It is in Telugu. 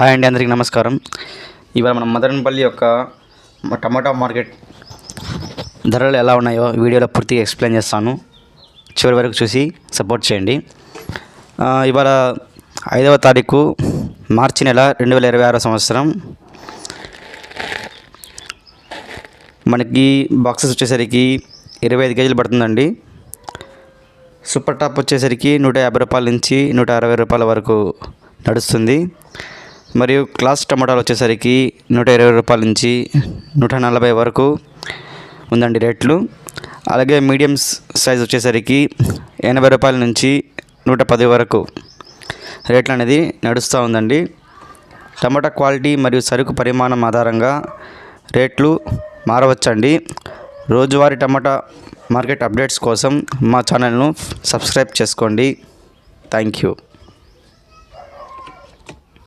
హాయ్ అండి, అందరికీ నమస్కారం. ఇవాళ మనం మదనపల్లి యొక్క టమాటా మార్కెట్ ధరలు ఎలా ఉన్నాయో వీడియోలో పూర్తిగా ఎక్స్ప్లెయిన్ చేస్తాను. చివరి వరకు చూసి సపోర్ట్ చేయండి. ఇవాళ 5వ తారీఖు మార్చి నెల 2026 సంవత్సరం. మనకి బాక్సెస్ వచ్చేసరికి 25 కేజీలు పడుతుందండి. సూపర్ టాప్ వచ్చేసరికి 150 రూపాయల నుంచి 160 రూపాయల వరకు నడుస్తుంది. మరియు క్లాస్ టమాటాలు వచ్చేసరికి 120 రూపాయల నుంచి 140 వరకు ఉందండి రేట్లు. అలాగే మీడియం సైజ్ వచ్చేసరికి 80 రూపాయల నుంచి 110 వరకు రేట్లు అనేది నడుస్తూ ఉందండి. టమాటా క్వాలిటీ మరియు సరుకు పరిమాణం ఆధారంగా రేట్లు మారవచ్చండి. రోజువారీ టమాటా మార్కెట్ అప్డేట్స్ కోసం మా ఛానల్ను సబ్స్క్రైబ్ చేసుకోండి. Thank you.